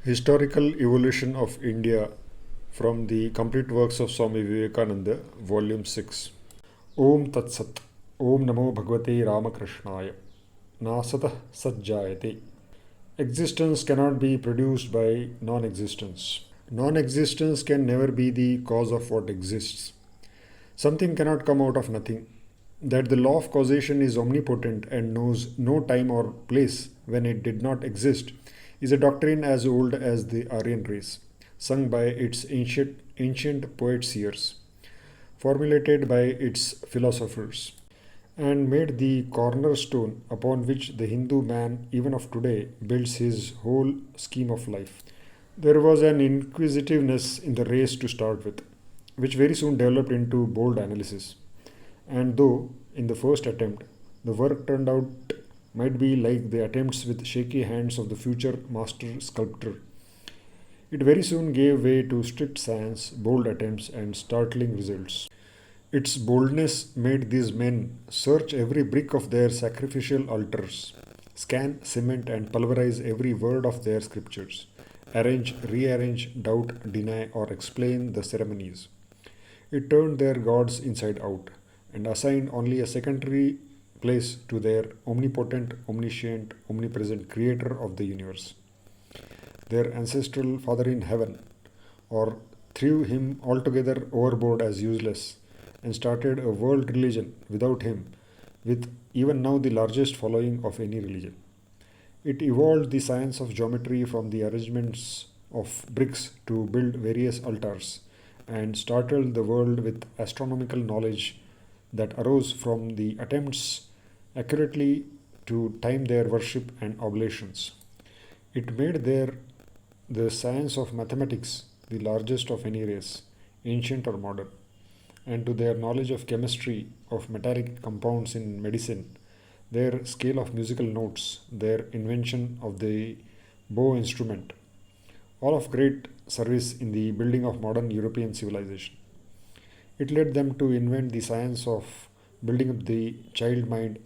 Historical Evolution of India from the Complete Works of Swami Vivekananda, Volume 6. Om Tat Sat. Om Namo Bhagavate Ramakrishnaya. Nasatah Sajjayate. Existence cannot be produced by non existence. Non existence can never be the cause of what exists. Something cannot come out of nothing. That the law of causation is omnipotent and knows no time or place when it did not exist is a doctrine as old as the Aryan race, sung by its ancient poet-seers, formulated by its philosophers, and made the cornerstone upon which the Hindu man, even of today, builds his whole scheme of life. There was an inquisitiveness in the race to start with, which very soon developed into bold analysis. And though, in the first attempt, the work turned out might be like the attempts with shaky hands of the future master sculptor, it very soon gave way to strict science, bold attempts, and startling results. Its boldness made these men search every brick of their sacrificial altars, scan, cement, and pulverize every word of their scriptures, arrange, rearrange, doubt, deny, or explain the ceremonies. It turned their gods inside out and assigned only a secondary place to their omnipotent, omniscient, omnipresent creator of the universe, their ancestral father in heaven, or threw him altogether overboard as useless and started a world religion without him, with even now the largest following of any religion. It evolved the science of geometry from the arrangements of bricks to build various altars, and startled the world with astronomical knowledge that arose from the attempts accurately to time their worship and oblations. It made the science of mathematics the largest of any race, ancient or modern, and to their knowledge of chemistry, of metallic compounds in medicine, their scale of musical notes, their invention of the bow instrument, all of great service in the building of modern European civilization. It led them to invent the science of building up the child mind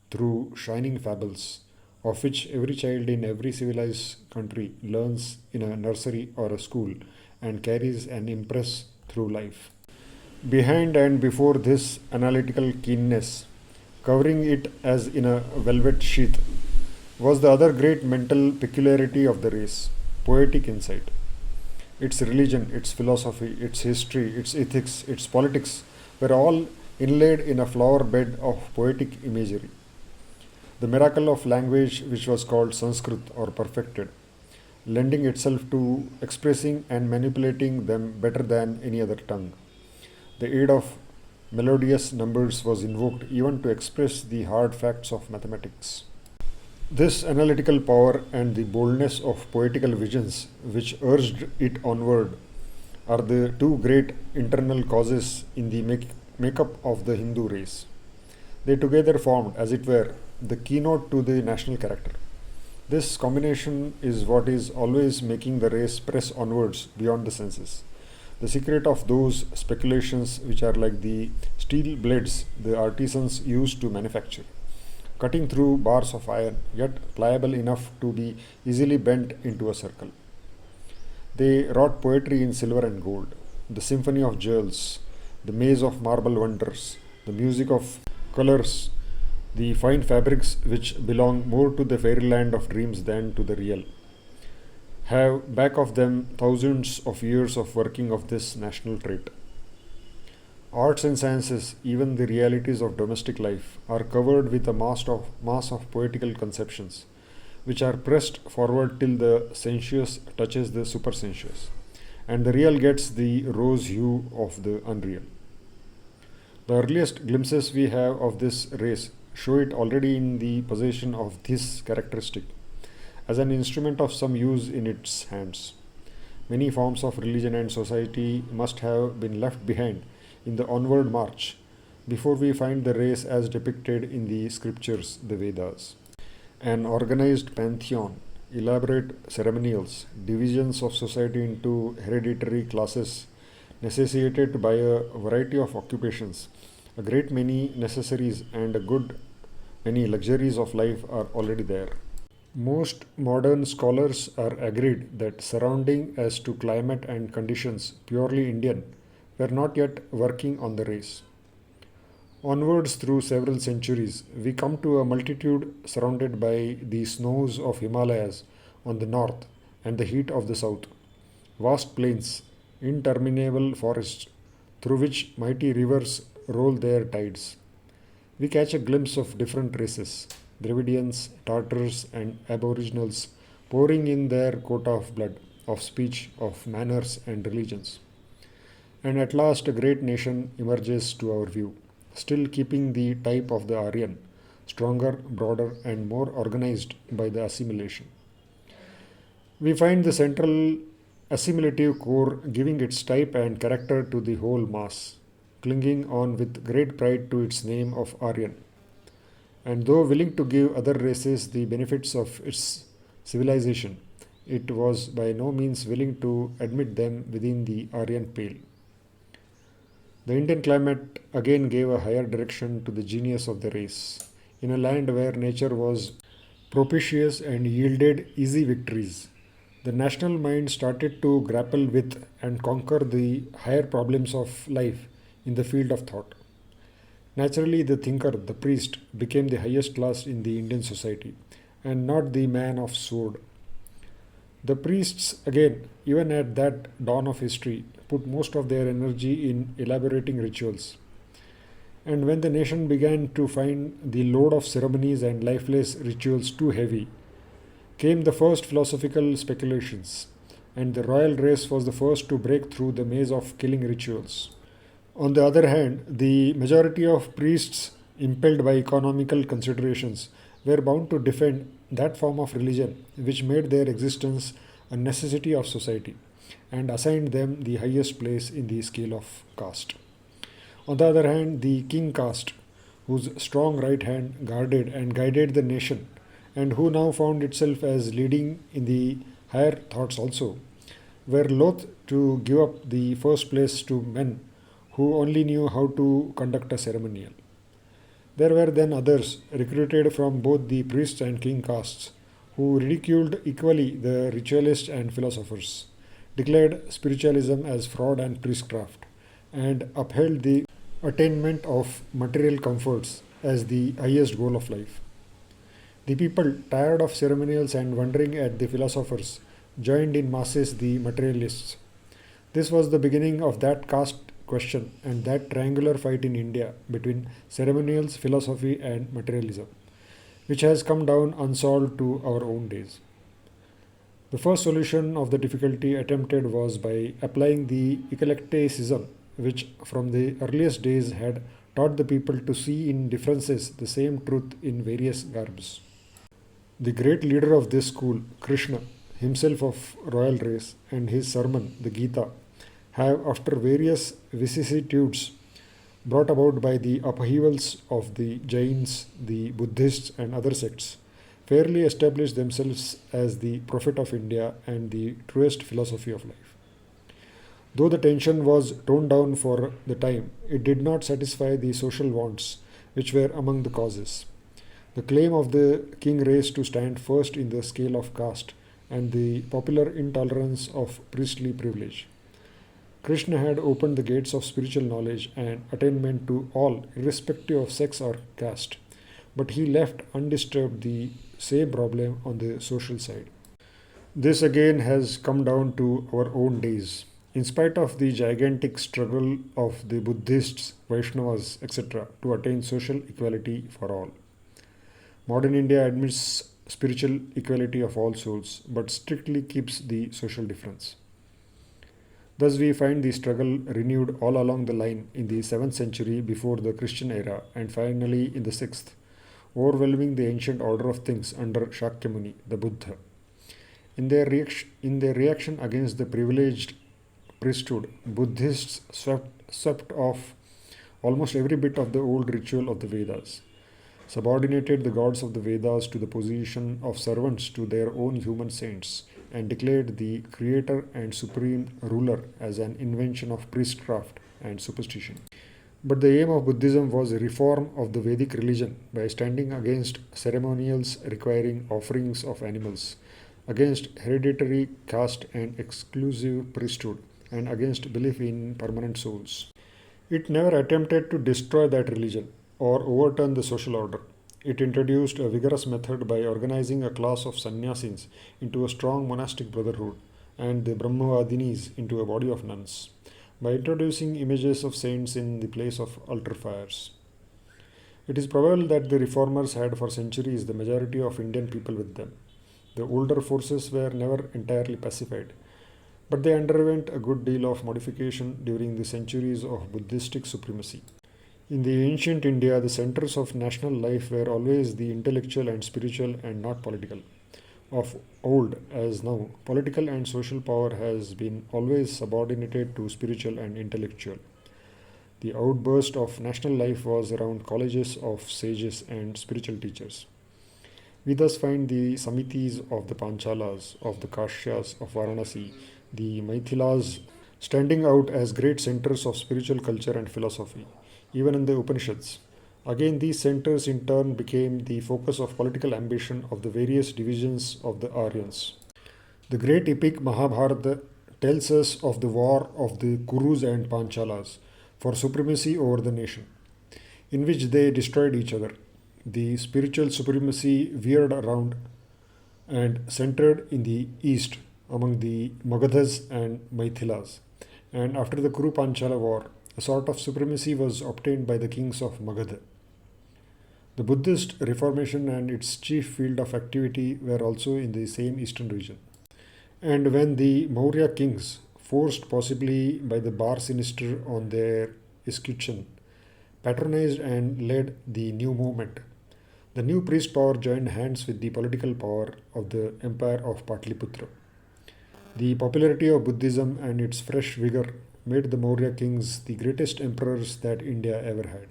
through shining fables, of which every child in every civilized country learns in a nursery or a school and carries an impress through life. Behind and before this analytical keenness, covering it as in a velvet sheath, was the other great mental peculiarity of the race: poetic insight. Its religion, its philosophy, its history, its ethics, its politics were all inlaid in a flower bed of poetic imagery. The miracle of language, which was called Sanskrit or perfected, lending itself to expressing and manipulating them better than any other tongue. The aid of melodious numbers was invoked even to express the hard facts of mathematics. This analytical power and the boldness of poetical visions which urged it onward are the two great internal causes in the makeup of the Hindu race. They together formed, as it were, the keynote to the national character. This combination is what is always making the race press onwards beyond the senses. The secret of those speculations which are like the steel blades the artisans use to manufacture, cutting through bars of iron, yet pliable enough to be easily bent into a circle. They wrought poetry in silver and gold, the symphony of jewels, the maze of marble wonders, the music of colors, the fine fabrics which belong more to the fairyland of dreams than to the real, have back of them thousands of years of working of this national trait. Arts and sciences, even the realities of domestic life, are covered with a mass of poetical conceptions, which are pressed forward till the sensuous touches the supersensuous, and the real gets the rose hue of the unreal. The earliest glimpses we have of this race show it already in the possession of this characteristic, as an instrument of some use in its hands. Many forms of religion and society must have been left behind in the onward march before we find the race as depicted in the scriptures, the Vedas. An organized pantheon, elaborate ceremonials, divisions of society into hereditary classes necessitated by a variety of occupations, a great many necessaries, and a good many luxuries of life are already there. Most modern scholars are agreed that surrounding as to climate and conditions purely Indian were not yet working on the race. Onwards through several centuries, we come to a multitude surrounded by the snows of Himalayas on the north and the heat of the south, vast plains, interminable forests, through which mighty rivers roll their tides. We catch a glimpse of different races, Dravidians, Tartars, and Aboriginals, pouring in their quota of blood, of speech, of manners, and religions. And at last, a great nation emerges to our view, still keeping the type of the Aryan, stronger, broader, and more organized by the assimilation. We find the central assimilative core giving its type and character to the whole mass, clinging on with great pride to its name of Aryan. And though willing to give other races the benefits of its civilization, it was by no means willing to admit them within the Aryan pale. The Indian climate again gave a higher direction to the genius of the race. In a land where nature was propitious and yielded easy victories, the national mind started to grapple with and conquer the higher problems of life in the field of thought. Naturally, the thinker, the priest, became the highest class in the Indian society, and not the man of sword. The priests, again, even at that dawn of history, put most of their energy in elaborating rituals. And when the nation began to find the load of ceremonies and lifeless rituals too heavy, came the first philosophical speculations, and the royal race was the first to break through the maze of killing rituals. On the other hand, the majority of priests, impelled by economical considerations, were bound to defend that form of religion which made their existence a necessity of society and assigned them the highest place in the scale of caste. On the other hand, the king caste, whose strong right hand guarded and guided the nation, and who now found itself as leading in the higher thoughts also, were loath to give up the first place to men who only knew how to conduct a ceremonial. There were then others, recruited from both the priests and king castes, who ridiculed equally the ritualists and philosophers, declared spiritualism as fraud and priestcraft, and upheld the attainment of material comforts as the highest goal of life. The people, tired of ceremonials and wondering at the philosophers, joined in masses the materialists. This was the beginning of that caste question and that triangular fight in India between ceremonials, philosophy, and materialism, which has come down unsolved to our own days. The first solution of the difficulty attempted was by applying the eclecticism which from the earliest days had taught the people to see in differences the same truth in various garbs. The great leader of this school, Krishna, himself of royal race, and his sermon, the Gita, have, after various vicissitudes brought about by the upheavals of the Jains, the Buddhists, and other sects, fairly established themselves as the prophet of India and the truest philosophy of life. Though the tension was toned down for the time, it did not satisfy the social wants which were among the causes. The claim of the king race to stand first in the scale of caste and the popular intolerance of priestly privilege. Krishna had opened the gates of spiritual knowledge and attainment to all, irrespective of sex or caste, but he left undisturbed the same problem on the social side. This again has come down to our own days. In spite of the gigantic struggle of the Buddhists, Vaishnavas, etc., to attain social equality for all, modern India admits spiritual equality of all souls, but strictly keeps the social difference. Thus, we find the struggle renewed all along the line in the 7th century before the Christian era and finally in the 6th, overwhelming the ancient order of things under Shakyamuni, the Buddha. In their reaction against the privileged priesthood, Buddhists swept off almost every bit of the old ritual of the Vedas, subordinated the gods of the Vedas to the position of servants to their own human saints, and declared the creator and supreme ruler as an invention of priestcraft and superstition. But the aim of Buddhism was a reform of the Vedic religion by standing against ceremonials requiring offerings of animals, against hereditary caste and exclusive priesthood, and against belief in permanent souls. It never attempted to destroy that religion or overturn the social order. It introduced a vigorous method by organizing a class of sannyasis into a strong monastic brotherhood and the Brahmavadinis into a body of nuns, by introducing images of saints in the place of altar fires. It is probable that the reformers had for centuries the majority of Indian people with them. The older forces were never entirely pacified, but they underwent a good deal of modification during the centuries of Buddhistic supremacy. In the ancient India, the centers of national life were always the intellectual and spiritual and not political. Of old as now, political and social power has been always subordinated to spiritual and intellectual. The outburst of national life was around colleges of sages and spiritual teachers. We thus find the Samitis of the Panchalas, of the Kashyas of Varanasi, the Maithilas standing out as great centers of spiritual culture and philosophy, even in the Upanishads. Again, these centers in turn became the focus of political ambition of the various divisions of the Aryans. The great epic Mahabharata tells us of the war of the Kurus and Panchalas for supremacy over the nation, in which they destroyed each other. The spiritual supremacy veered around and centered in the east among the Magadhas and Maithilas, and after the Kuru Panchala war, a sort of supremacy was obtained by the kings of Magadha. The Buddhist Reformation and its chief field of activity were also in the same eastern region. And when the Maurya kings, forced possibly by the bar sinister on their escutcheon, patronized and led the new movement, the new priest power joined hands with the political power of the empire of Patliputra. The popularity of Buddhism and its fresh vigor made the Maurya kings the greatest emperors that India ever had.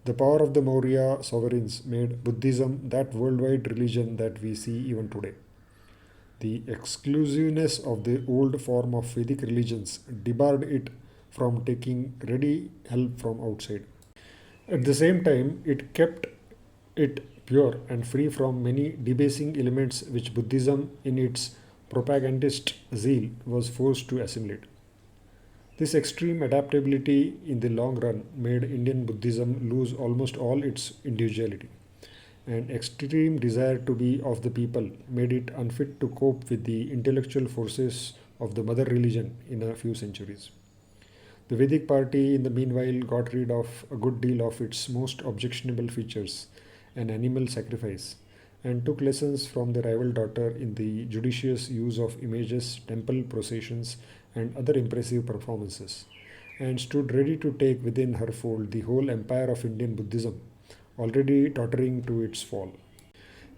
The power of the Maurya sovereigns made Buddhism that worldwide religion that we see even today. The exclusiveness of the old form of Vedic religions debarred it from taking ready help from outside. At the same time, it kept it pure and free from many debasing elements which Buddhism, in its propagandist zeal, was forced to assimilate. This extreme adaptability in the long run made Indian Buddhism lose almost all its individuality. An extreme desire to be of the people made it unfit to cope with the intellectual forces of the mother religion in a few centuries. The Vedic party, in the meanwhile, got rid of a good deal of its most objectionable features, an animal sacrifice, and took lessons from the rival daughter in the judicious use of images, temple processions, and other impressive performances, and stood ready to take within her fold the whole empire of Indian Buddhism, already tottering to its fall.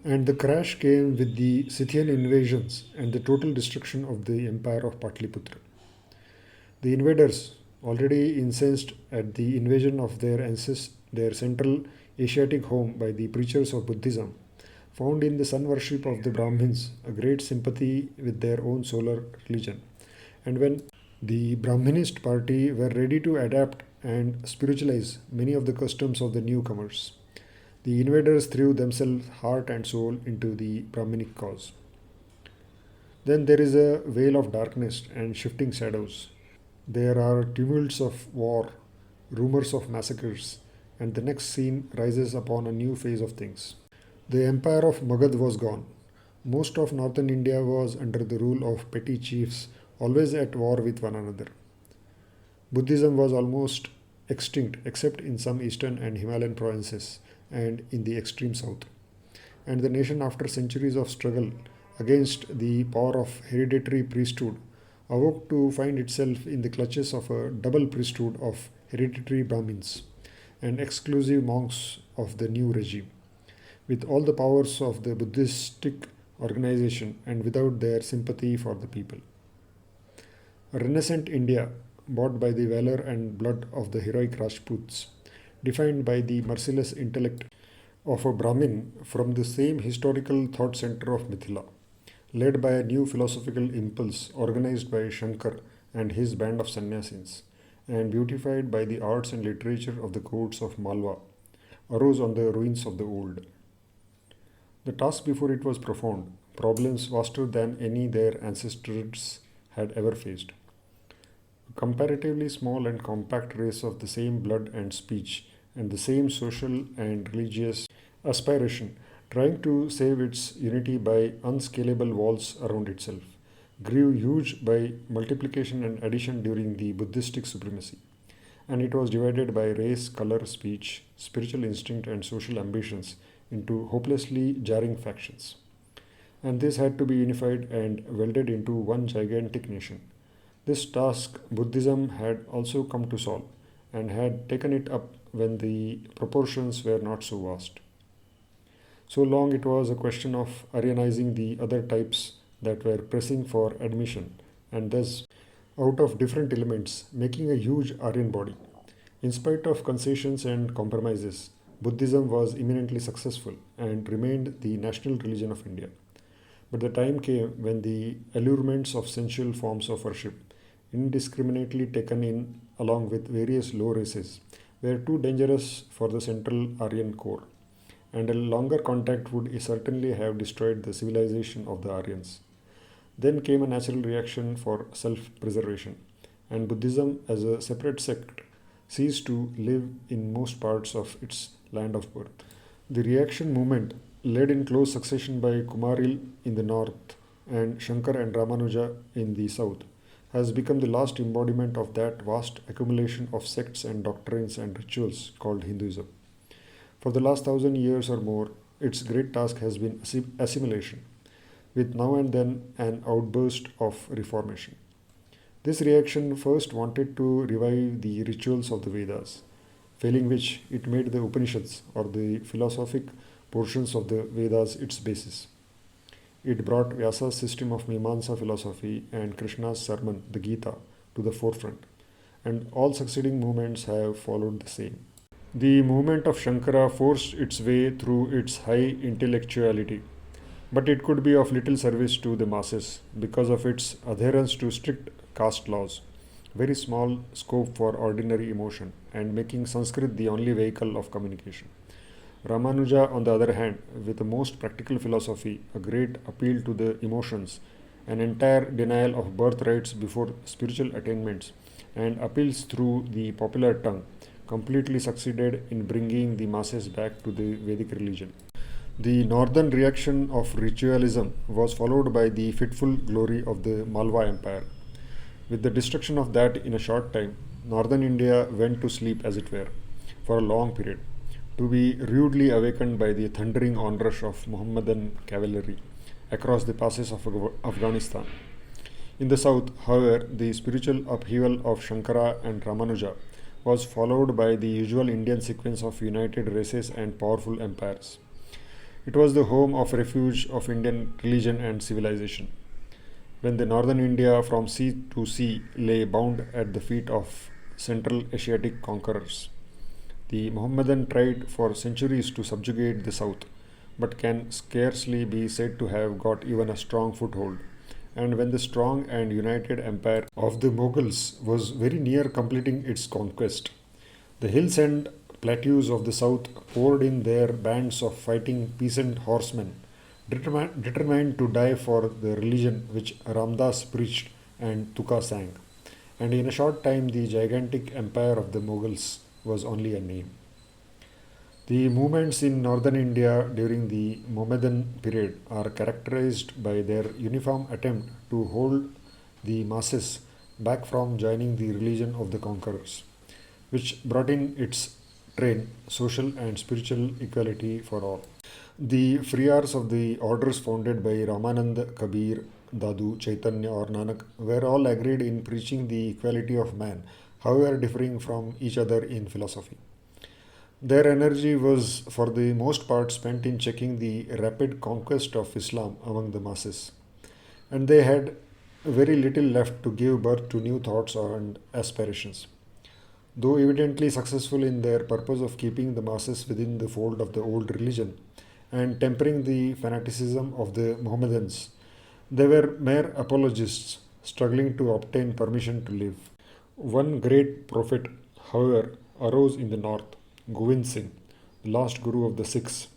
And the crash came with the Scythian invasions and the total destruction of the empire of Patliputra. The invaders, already incensed at the invasion of their central Asiatic home by the preachers of Buddhism, found in the sun worship of the Brahmins a great sympathy with their own solar religion. And when the Brahminist party were ready to adapt and spiritualize many of the customs of the newcomers, the invaders threw themselves heart and soul into the Brahminic cause. Then there is a veil of darkness and shifting shadows. There are tumults of war, rumors of massacres, and the next scene rises upon a new phase of things. The empire of Magad was gone. Most of northern India was under the rule of petty chiefs, always at war with one another. Buddhism was almost extinct except in some eastern and Himalayan provinces and in the extreme south. And the nation, after centuries of struggle against the power of hereditary priesthood, awoke to find itself in the clutches of a double priesthood of hereditary Brahmins and exclusive monks of the new regime, with all the powers of the Buddhistic organization and without their sympathy for the people. A renascent India, bought by the valor and blood of the heroic Rajputs, defined by the merciless intellect of a Brahmin from the same historical thought center of Mithila, led by a new philosophical impulse organized by Shankar and his band of sannyasins, and beautified by the arts and literature of the courts of Malwa, arose on the ruins of the old. The task before it was profound, problems vaster than any their ancestors had ever faced. A comparatively small and compact race of the same blood and speech, and the same social and religious aspiration, trying to save its unity by unscalable walls around itself, grew huge by multiplication and addition during the Buddhistic supremacy. And it was divided by race, color, speech, spiritual instinct, and social ambitions into hopelessly jarring factions. And this had to be unified and welded into one gigantic nation. This task Buddhism had also come to solve, and had taken it up when the proportions were not so vast. So long it was a question of Aryanizing the other types that were pressing for admission, and thus, out of different elements, making a huge Aryan body. In spite of concessions and compromises, Buddhism was eminently successful and remained the national religion of India. But the time came when the allurements of sensual forms of worship, indiscriminately taken in along with various low races, were too dangerous for the central Aryan core, and a longer contact would certainly have destroyed the civilization of the Aryans. Then came a natural reaction for self preservation, and Buddhism as a separate sect ceased to live in most parts of its land of birth. The reaction movement, led in close succession by Kumaril in the north and Shankar and Ramanuja in the south, has become the last embodiment of that vast accumulation of sects and doctrines and rituals called Hinduism. For the last 1,000 years or more, its great task has been assimilation, with now and then an outburst of reformation. This reaction first wanted to revive the rituals of the Vedas, failing which it made the Upanishads or the philosophic portions of the Vedas its basis. It brought Vyasa's system of Mimamsa philosophy and Krishna's sermon, the Gita, to the forefront, and all succeeding movements have followed the same. The movement of Shankara forced its way through its high intellectuality, but it could be of little service to the masses because of its adherence to strict caste laws, very small scope for ordinary emotion, and making Sanskrit the only vehicle of communication. Ramanuja, on the other hand, with a most practical philosophy, a great appeal to the emotions, an entire denial of birthrights before spiritual attainments, and appeals through the popular tongue, completely succeeded in bringing the masses back to the Vedic religion. The northern reaction of ritualism was followed by the fitful glory of the Malwa Empire. With the destruction of that in a short time, northern India went to sleep, as it were, for a long period, to be rudely awakened by the thundering onrush of Mohammedan cavalry across the passes of Afghanistan. In the south, however, the spiritual upheaval of Shankara and Ramanuja was followed by the usual Indian sequence of united races and powerful empires. It was the home of refuge of Indian religion and civilization. When the northern India from sea to sea lay bound at the feet of Central Asiatic conquerors, the Mohammedan tried for centuries to subjugate the south, but can scarcely be said to have got even a strong foothold. And when the strong and united empire of the Mughals was very near completing its conquest, the hills and plateaus of the south poured in their bands of fighting peasant horsemen, determined to die for the religion which Ramdas preached and Tuka sang. And in a short time, the gigantic empire of the Mughals was only a name. The movements in northern India during the Mohammedan period are characterized by their uniform attempt to hold the masses back from joining the religion of the conquerors, which brought in its train social and spiritual equality for all. The friars of the orders founded by Ramananda, Kabir, Dadu, Chaitanya, or Nanak were all agreed in preaching the equality of man, however differing from each other in philosophy. Their energy was for the most part spent in checking the rapid conquest of Islam among the masses, and they had very little left to give birth to new thoughts and aspirations. Though evidently successful in their purpose of keeping the masses within the fold of the old religion and tempering the fanaticism of the Mohammedans, they were mere apologists struggling to obtain permission to live. One great prophet, however, arose in the north, Govind Singh, the last guru of the Sikhs,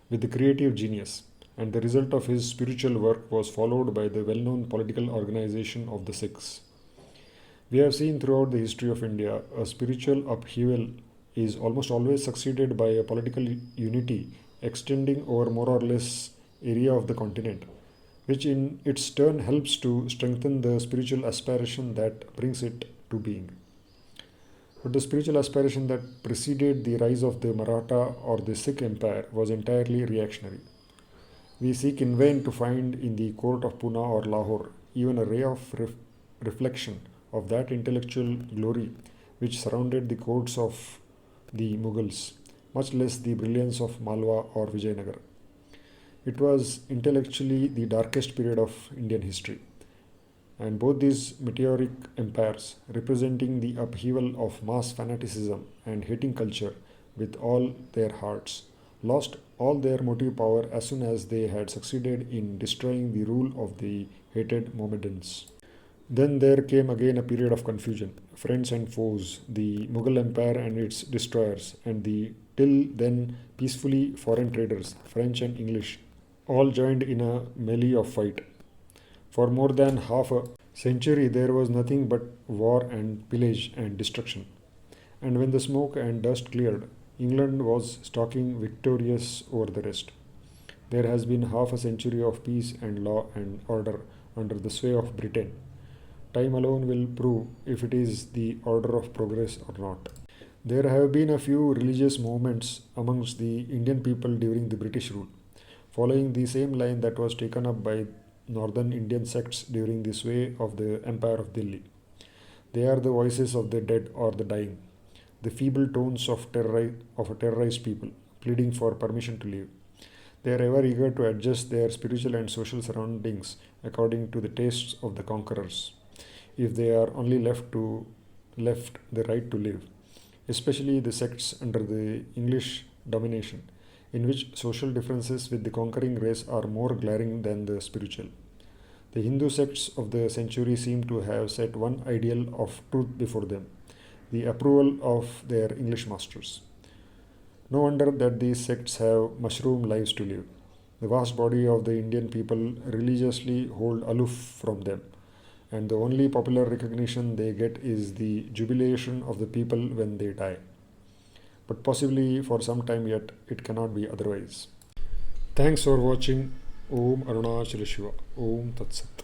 with a creative genius, and the result of his spiritual work was followed by the well known political organization of the Sikhs. We have seen throughout the history of India a spiritual upheaval is almost always succeeded by a political unity extending over more or less area of the continent, which in its turn helps to strengthen the spiritual aspiration that brings it to being. But the spiritual aspiration that preceded the rise of the Maratha or the Sikh Empire was entirely reactionary. We seek in vain to find in the court of Pune or Lahore even a ray of reflection of that intellectual glory which surrounded the courts of the Mughals, much less the brilliance of Malwa or Vijayanagar. It was intellectually the darkest period of Indian history, and both these meteoric empires, representing the upheaval of mass fanaticism and hating culture with all their hearts, lost all their motive power as soon as they had succeeded in destroying the rule of the hated Mohammedans. Then there came again a period of confusion, friends and foes, the Mughal Empire and its destroyers, and the till then peacefully foreign traders, French and English, all joined in a melee of fight. For more than half a century, there was nothing but war and pillage and destruction. And when the smoke and dust cleared, England was stalking victorious over the rest. There has been half a century of peace and law and order under the sway of Britain. Time alone will prove if it is the order of progress or not. There have been a few religious movements amongst the Indian people during the British rule, following the same line that was taken up by northern Indian sects during the sway of the Empire of Delhi. They are the voices of the dead or the dying, the feeble tones of a terrorized people, pleading for permission to live. They are ever eager to adjust their spiritual and social surroundings according to the tastes of the conquerors, if they are only left the right to live, especially the sects under the English domination, in which social differences with the conquering race are more glaring than the spiritual. The Hindu sects of the century seem to have set one ideal of truth before them, the approval of their English masters. No wonder that these sects have mushroom lives to live. The vast body of the Indian people religiously hold aloof from them, and the only popular recognition they get is the jubilation of the people when they die. But possibly for some time yet it cannot be otherwise. Thanks for watching. Om Arunachala Shiva. Om Tat Sat.